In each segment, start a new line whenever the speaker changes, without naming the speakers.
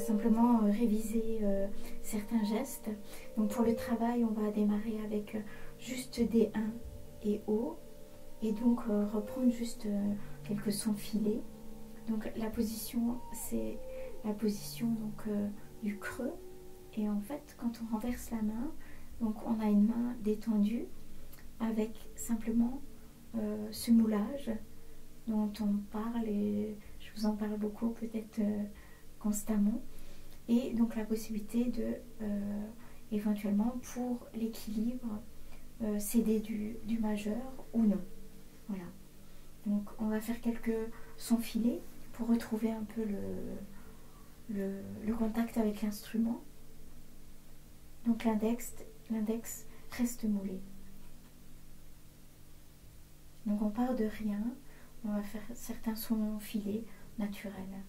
simplement réviser certains gestes. Donc pour le travail, on va démarrer avec juste des 1 et O, et donc reprendre juste quelques sons filés. Donc la position, c'est la position donc, du creux, et en fait quand on renverse la main, donc on a une main détendue avec simplement ce moulage dont on parle, et je vous en parle beaucoup peut-être constamment, et donc la possibilité de éventuellement pour l'équilibre céder du majeur ou non. Voilà, donc on va faire quelques sons filés pour retrouver un peu le contact avec l'instrument. Donc l'index reste moulé. Donc on part de rien, on va faire certains sons filés naturels.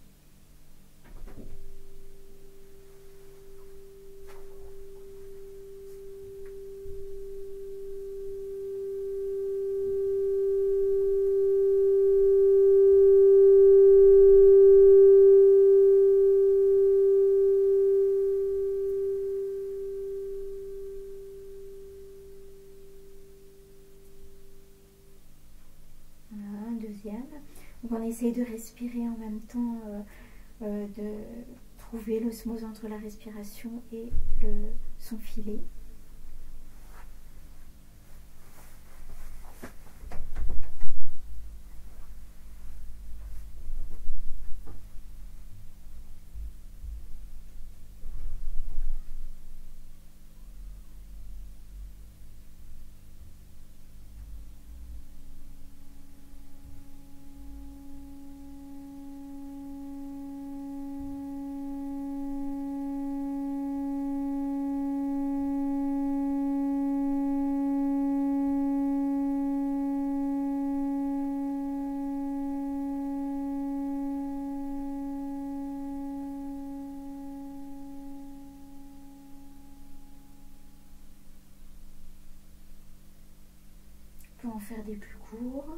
Donc on essaye de respirer en même temps, de trouver l'osmose entre la respiration et le son filé. On peut en faire des plus courts.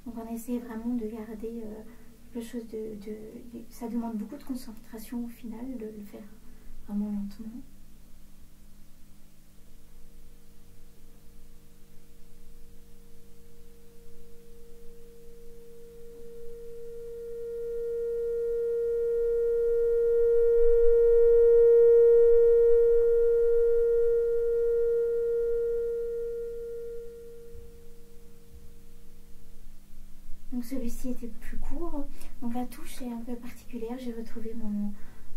Donc on essaie vraiment de garder quelque chose ça demande beaucoup de concentration au final, de le faire vraiment lentement. Donc celui-ci était plus court, donc la touche est un peu particulière. J'ai retrouvé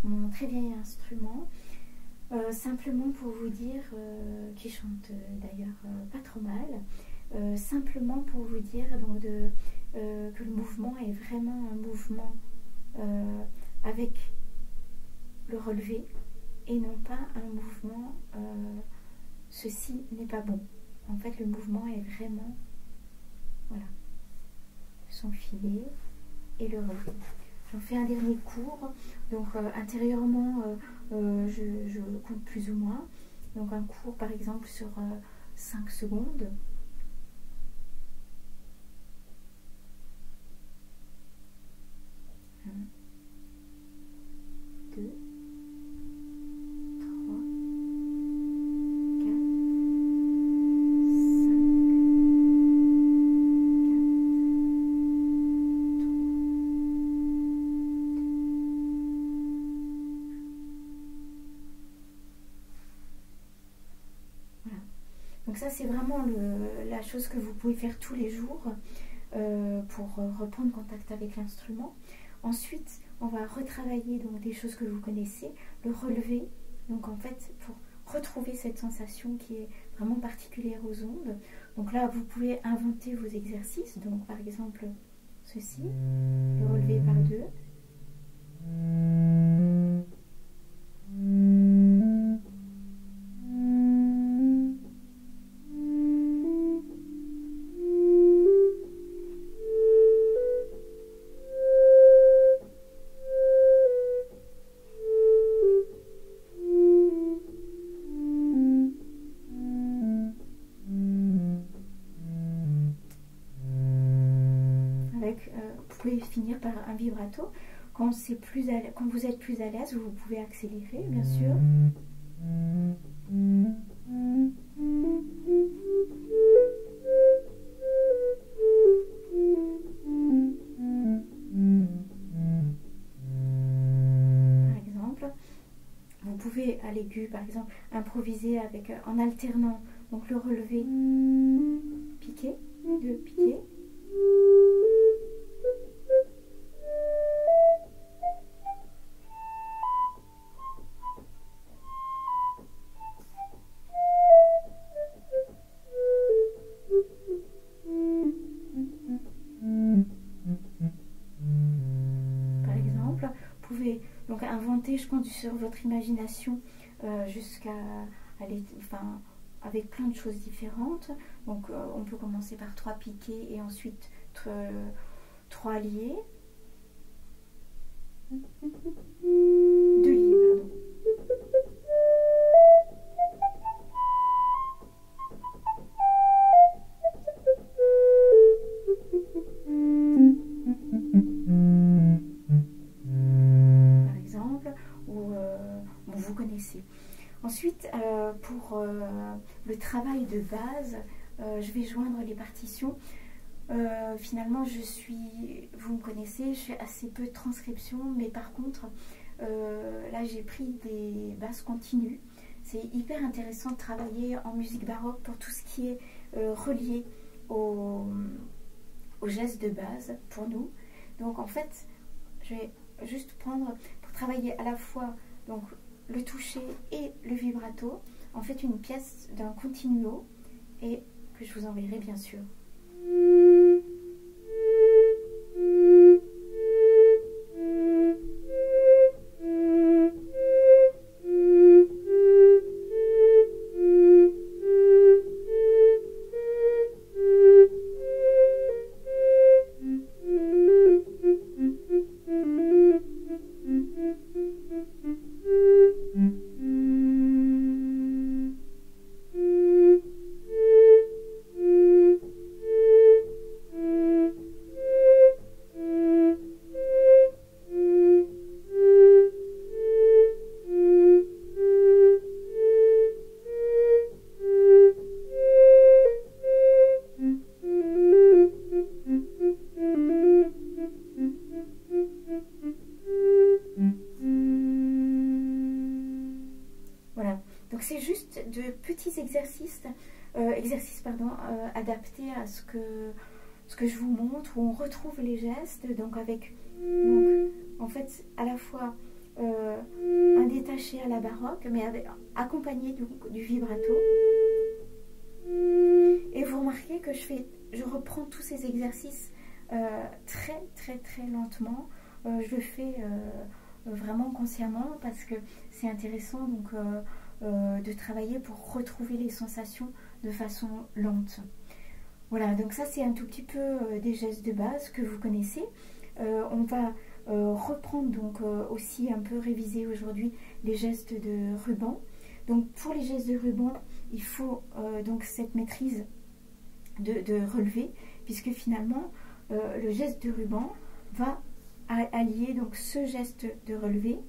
mon très vieil instrument, simplement pour vous dire, qui chante d'ailleurs pas trop mal, simplement pour vous dire donc, que le mouvement est vraiment un mouvement avec le relevé et non pas un mouvement ceci n'est pas bon. En fait le mouvement est vraiment, voilà, son filet et le relevé. J'en fais un dernier cours, donc intérieurement je compte plus ou moins, donc un cours par exemple sur 5 secondes. Un, 2, 3, 4, 5, 4, 3. Voilà. Donc ça c'est vraiment la chose que vous pouvez faire tous les jours pour reprendre contact avec l'instrument. Ensuite, on va retravailler donc des choses que vous connaissez, le relevé, donc en fait pour retrouver cette sensation qui est vraiment particulière aux ondes. Donc là, vous pouvez inventer vos exercices, donc par exemple ceci, le relevé par 2. Vous pouvez finir par un vibrato. Quand vous êtes plus à l'aise, vous pouvez accélérer, bien sûr. Par exemple, vous pouvez à l'aigu, par exemple, improviser avec, en alternant donc le relevé, piqué, de piqué. Donc inventer, je compte sur votre imagination jusqu'à aller, enfin, avec plein de choses différentes. Donc on peut commencer par 3 piqués et ensuite 3 liés. 2 liés, pardon. Vous connaissez. Ensuite, pour le travail de base, je vais joindre les partitions. Finalement, vous me connaissez, je fais assez peu de transcription, mais par contre, là j'ai pris des basses continues. C'est hyper intéressant de travailler en musique baroque pour tout ce qui est relié aux gestes de base pour nous. Donc en fait, je vais juste prendre pour travailler à la fois donc le toucher et le vibrato, en fait une pièce d'un continuo et que je vous enverrai bien sûr. Donc c'est juste de petits exercices, adaptés à ce que je vous montre, où on retrouve les gestes, donc avec en fait à la fois un détaché à la baroque, mais accompagné du vibrato. Et vous remarquez que je reprends tous ces exercices très très très lentement. Je le fais vraiment consciemment parce que c'est intéressant donc de travailler pour retrouver les sensations de façon lente. Voilà, donc ça c'est un tout petit peu des gestes de base que vous connaissez. On va reprendre donc aussi un peu réviser aujourd'hui les gestes de ruban. Donc pour les gestes de ruban, il faut donc cette maîtrise de relevé, puisque finalement le geste de ruban va allier donc ce geste de relevé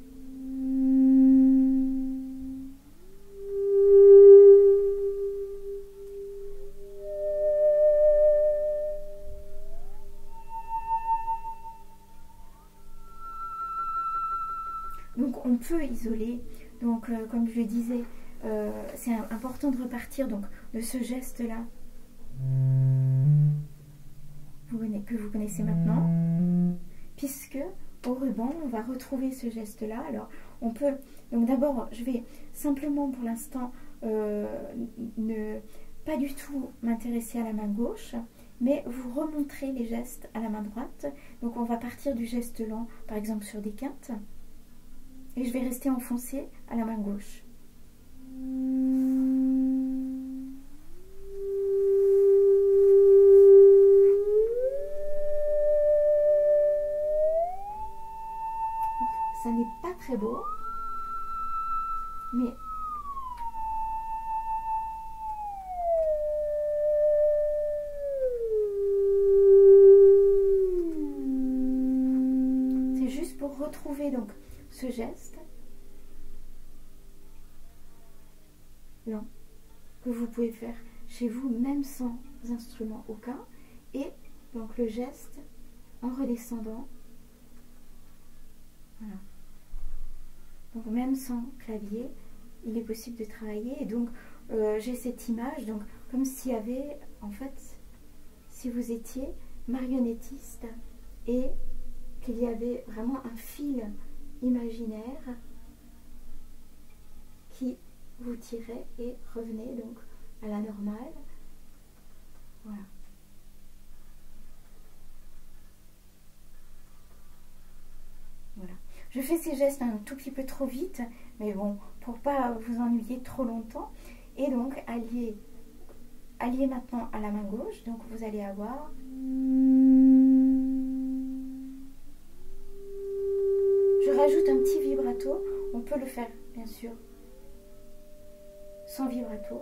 donc on peut isoler, donc comme je le disais, c'est important de repartir donc de ce geste là que vous connaissez maintenant, puisque au ruban on va retrouver ce geste là. Alors on peut, donc d'abord je vais simplement pour l'instant ne pas du tout m'intéresser à la main gauche, mais vous remontrez les gestes à la main droite. Donc on va partir du geste lent par exemple sur des quintes et je vais rester enfoncé à la main gauche. Ça n'est pas très beau, mais retrouvez donc ce geste lent que vous pouvez faire chez vous même sans instrument aucun, et donc le geste en redescendant, voilà. Donc même sans clavier, il est possible de travailler. Et donc j'ai cette image, donc comme s'il y avait, en fait, si vous étiez marionnettiste et qu'il y avait vraiment un fil imaginaire qui vous tirait et revenait donc à la normale. Voilà. Voilà. Je fais ces gestes un tout petit peu trop vite, mais bon, pour pas vous ennuyer trop longtemps. Et donc, alliez maintenant à la main gauche. Donc, vous allez avoir... Je rajoute un petit vibrato. On peut le faire, bien sûr, sans vibrato.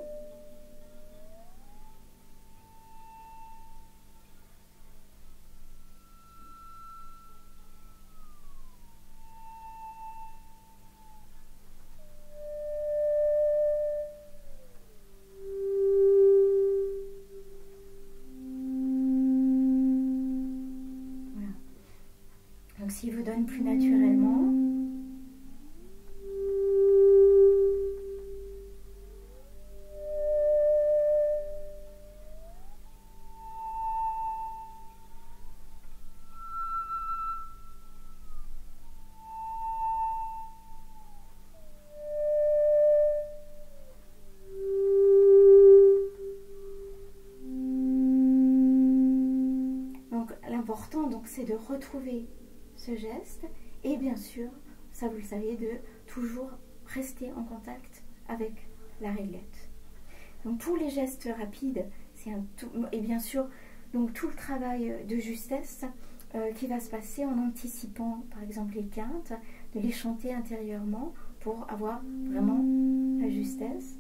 Donc s'il vous donne plus naturellement, donc l'important donc c'est de retrouver ce geste et bien sûr, ça vous le savez, de toujours rester en contact avec la réglette. Donc pour les gestes rapides, c'est un tout, et bien sûr donc tout le travail de justesse qui va se passer en anticipant par exemple les quintes, de les chanter intérieurement pour avoir vraiment la justesse,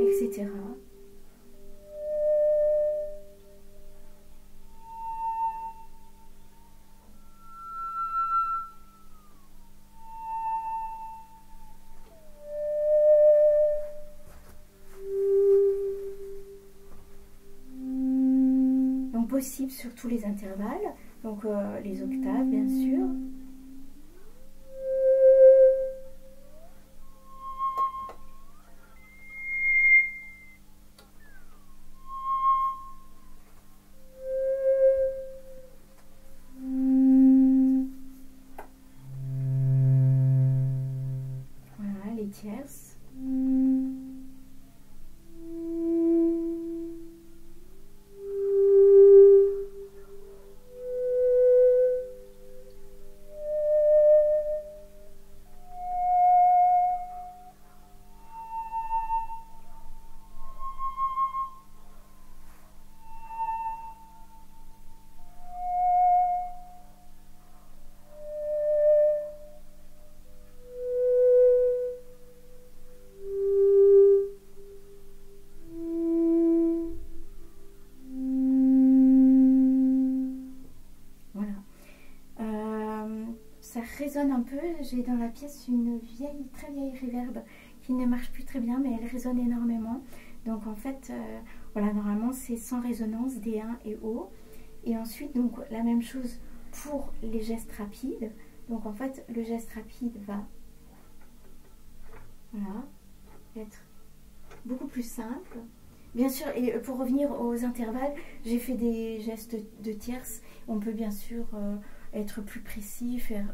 etc. Possible sur tous les intervalles, donc les octaves bien sûr. Voilà, les tierces. Ça résonne un peu, j'ai dans la pièce une très vieille reverb qui ne marche plus très bien, mais elle résonne énormément. Donc en fait, voilà, normalement c'est sans résonance, D1 et O. Et ensuite, donc la même chose pour les gestes rapides. Donc en fait, le geste rapide va, voilà, être beaucoup plus simple. Bien sûr, et pour revenir aux intervalles, j'ai fait des gestes de tierces. On peut bien sûr être plus précis, faire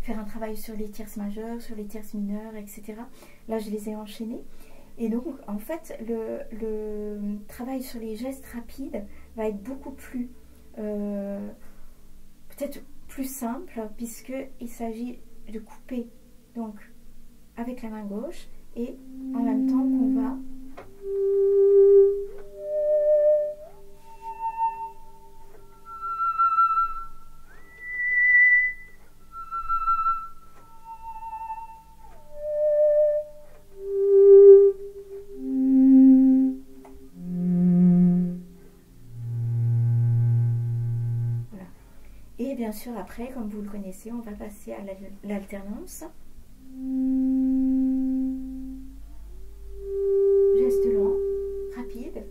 un travail sur les tierces majeures, sur les tierces mineures, etc. Là, je les ai enchaînés. Et donc, en fait, le travail sur les gestes rapides va être beaucoup plus, peut-être plus simple, puisqu'il s'agit de couper donc avec la main gauche et en même temps qu'on va Et bien sûr, après, comme vous le connaissez, on va passer à l'alternance. Geste lent, rapide,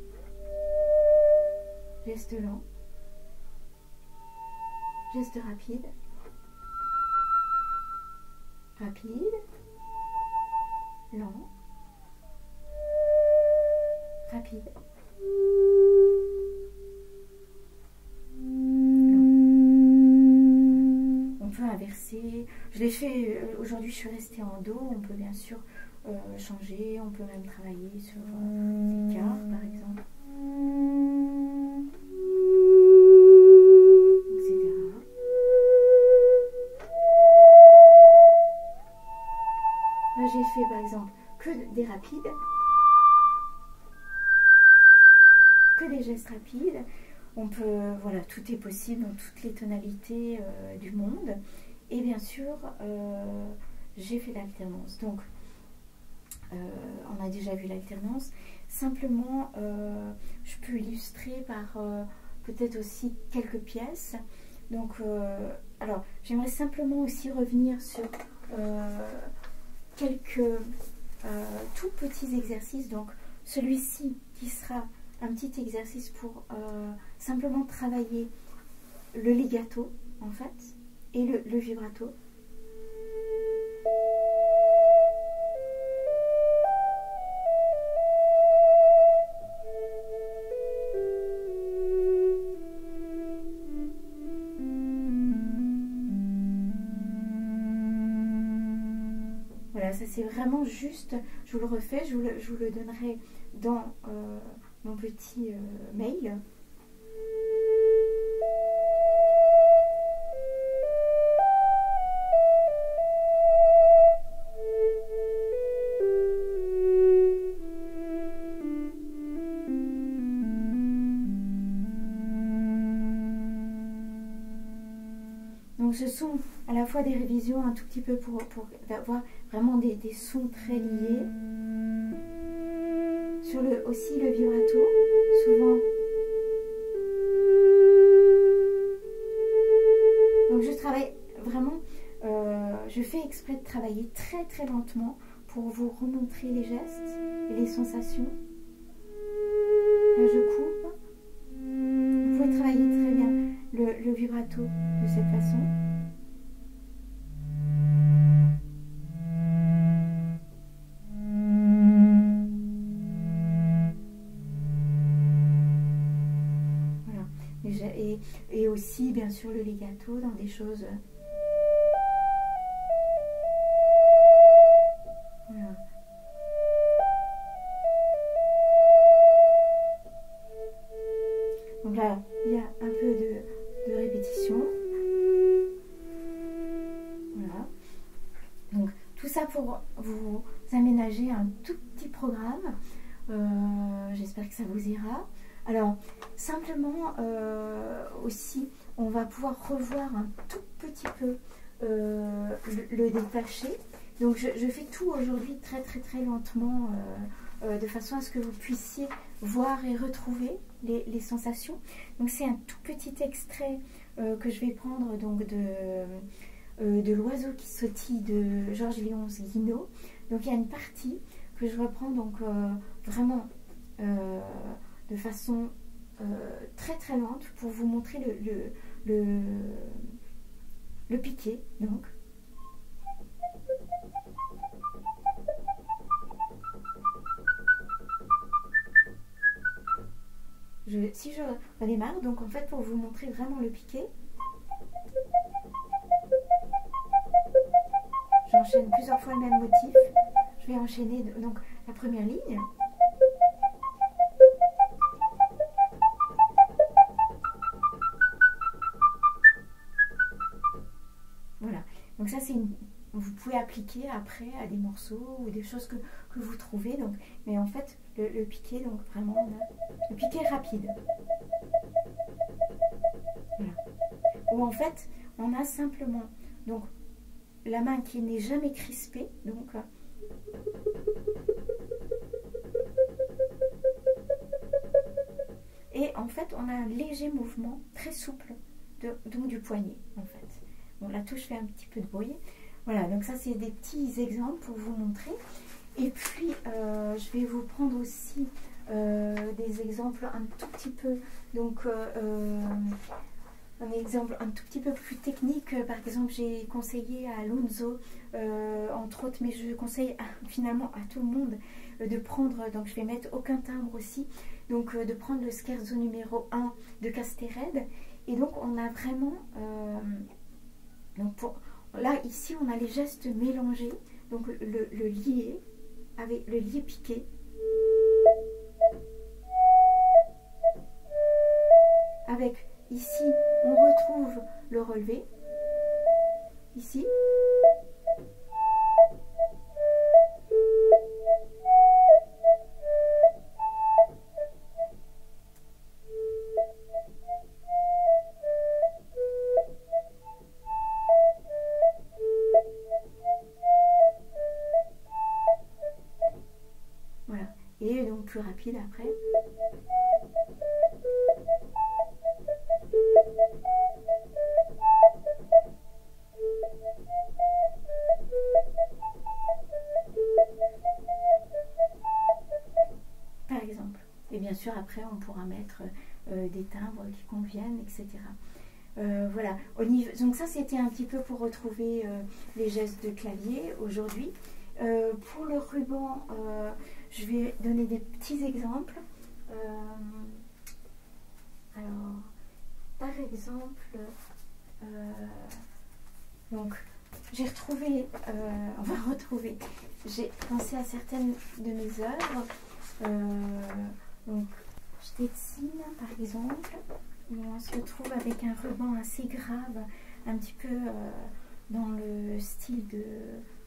geste lent, geste rapide, rapide, lent, rapide. On peut inverser. Je l'ai fait aujourd'hui, je suis restée en dos. On peut bien sûr changer. On peut même travailler sur des quarts, par exemple, etc. Là, j'ai fait par exemple que des rapides, que des gestes rapides. On peut, voilà, tout est possible dans toutes les tonalités du monde. Et bien sûr, j'ai fait l'alternance. Donc, on a déjà vu l'alternance. Simplement, je peux illustrer par peut-être aussi quelques pièces. Donc, alors, j'aimerais simplement aussi revenir sur quelques tout petits exercices. Donc, celui-ci qui sera un petit exercice pour simplement travailler le legato en fait et le vibrato. Voilà, ça c'est vraiment juste, je vous le refais, je vous le donnerai dans mon petit mail. Donc ce sont à la fois des révisions un tout petit peu pour avoir vraiment des sons très liés. Sur aussi le vibrato, souvent. Donc je travaille vraiment, je fais exprès de travailler très très lentement pour vous remontrer les gestes et les sensations. Là je coupe. Vous pouvez travailler très bien le vibrato de cette façon. Et aussi bien sûr le legato dans des choses. Voilà. Donc là il y a un peu de répétition. Voilà. Donc tout ça pour vous aménager un tout petit programme. J'espère que ça vous ira. Alors, simplement aussi, on va pouvoir revoir un tout petit peu le détaché. Donc, je fais tout aujourd'hui très très très lentement, de façon à ce que vous puissiez voir et retrouver les sensations. Donc, c'est un tout petit extrait que je vais prendre donc de l'oiseau qui sautille de Georges Léonce Guinaud. Donc, il y a une partie que je reprends donc vraiment de façon très très lente pour vous montrer le piqué. Donc si je redémarre, donc en fait pour vous montrer vraiment le piqué, j'enchaîne plusieurs fois le même motif. Je vais enchaîner donc la première ligne. Voilà, donc ça c'est vous pouvez appliquer après à des morceaux ou des choses que vous trouvez. Donc, mais en fait le piqué, donc vraiment le piqué rapide. Voilà. Ou en fait on a simplement donc la main qui n'est jamais crispée, donc et en fait on a un léger mouvement très souple donc du poignet en fait. Bon, la touche fait un petit peu de bruit. Voilà, donc ça c'est des petits exemples pour vous montrer. Et puis je vais vous prendre aussi des exemples un tout petit peu, donc un exemple un tout petit peu plus technique. Par exemple, j'ai conseillé à Alonso, entre autres, mais je conseille finalement à tout le monde de prendre, donc je vais mettre aucun timbre aussi, donc de prendre le scherzo numéro 1 de Castered. Et donc on a vraiment, donc là ici on a les gestes mélangés, donc le lié avec le lié piqué. Avec ici, on retrouve le relevé. Ici. Voilà. Et donc plus rapide après. Par exemple. Et bien sûr, après, on pourra mettre des timbres qui conviennent, etc. Voilà. Donc ça, c'était un petit peu pour retrouver les gestes de clavier aujourd'hui. Pour le ruban, je vais donner des petits exemples. Alors, par exemple, donc j'ai retrouvé, on va retrouver, j'ai pensé à certaines de mes œuvres. Donc, Stettin, par exemple, on se retrouve avec un ruban assez grave, un petit peu dans le style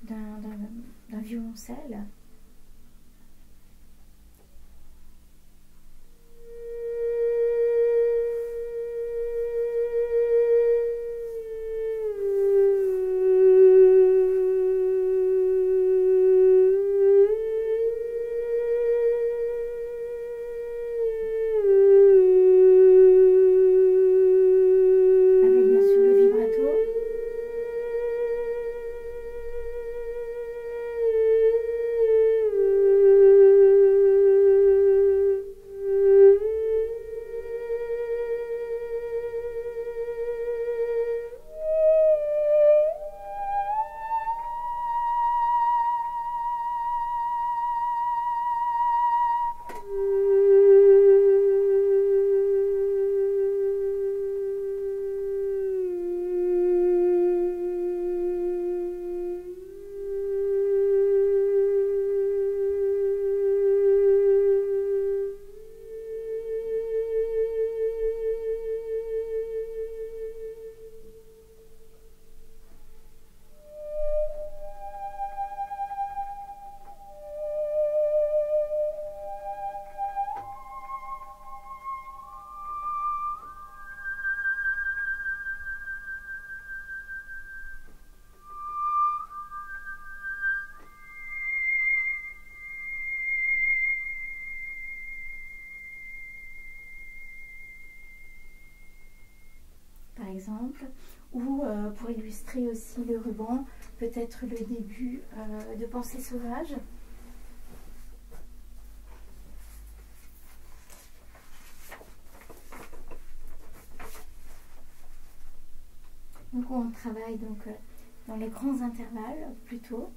d'un violoncelle. Par exemple, ou pour illustrer aussi le ruban, peut-être le début de Pensée sauvage. Donc on travaille donc dans les grands intervalles plutôt.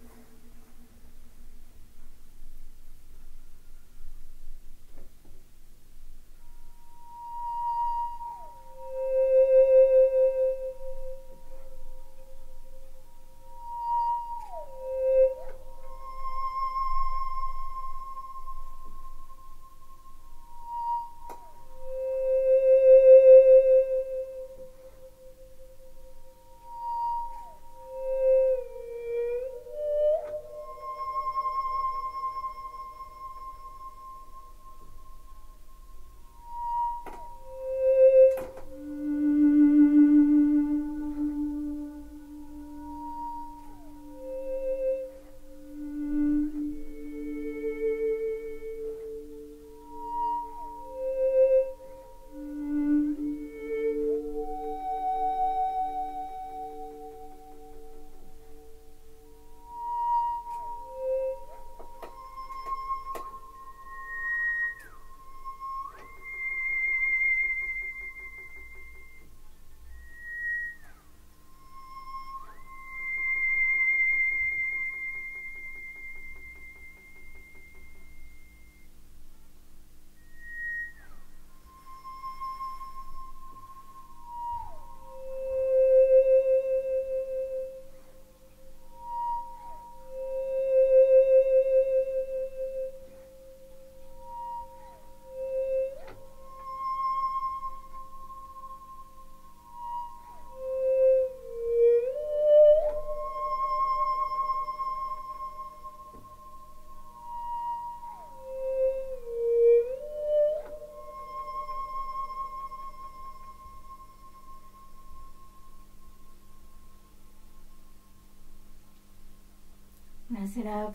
Voilà, c'est la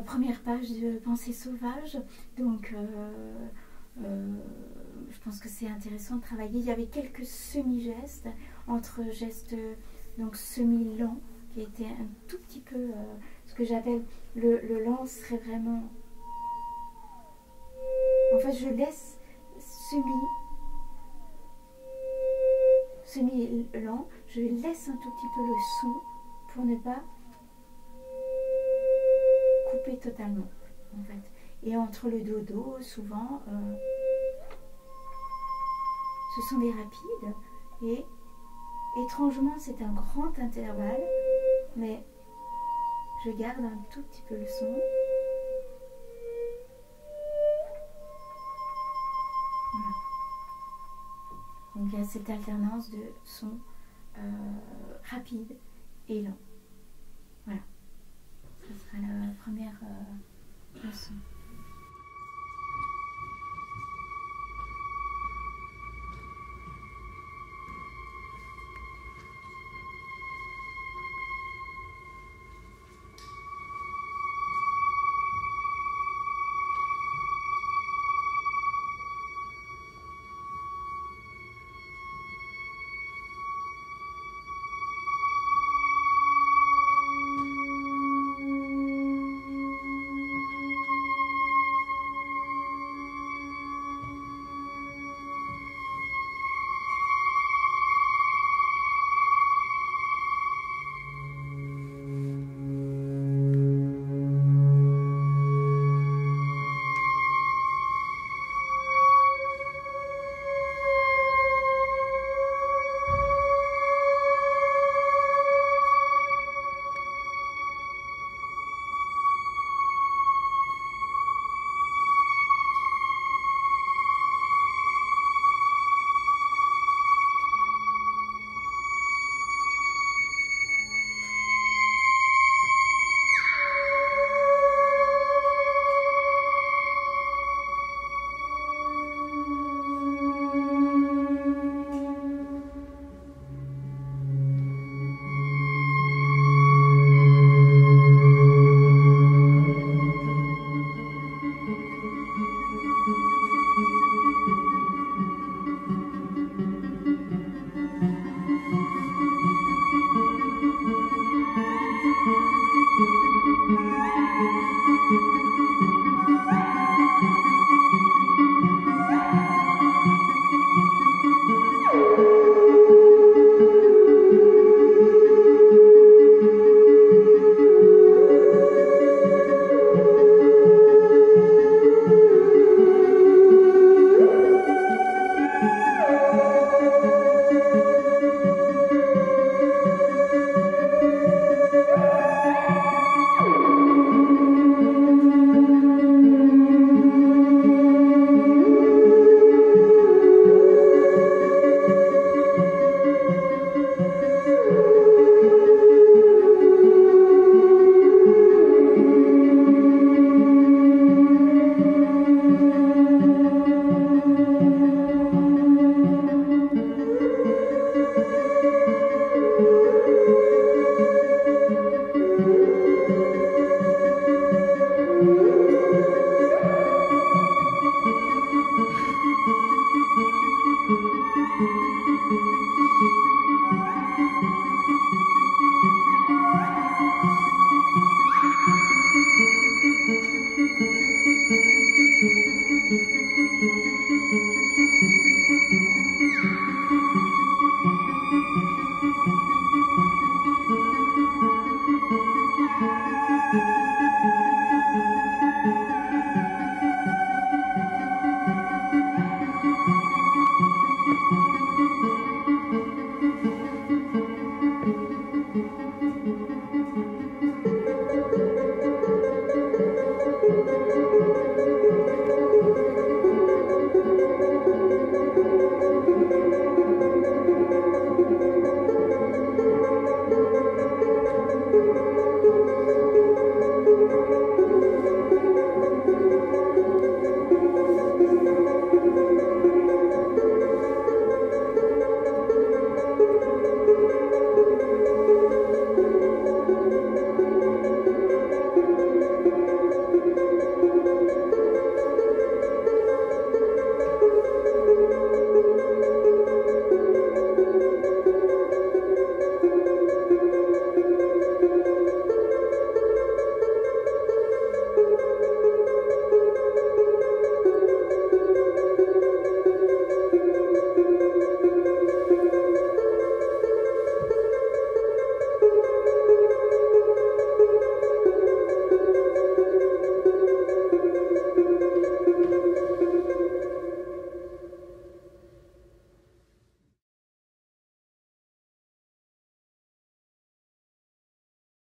première page de Pensée sauvage. Donc, je pense que c'est intéressant de travailler. Il y avait quelques semi-gestes, entre gestes donc semi-lents, qui étaient un tout petit peu ce que j'appelle le lent serait vraiment... En fait, je laisse semi-lent, je laisse un tout petit peu le son pour ne pas couper totalement, en fait. Et entre le dodo, souvent, ce sont des rapides et étrangement, c'est un grand intervalle, mais je garde un tout petit peu le son. Voilà. Donc il y a cette alternance de son rapide et lent. Voilà. Ce sera la première leçon.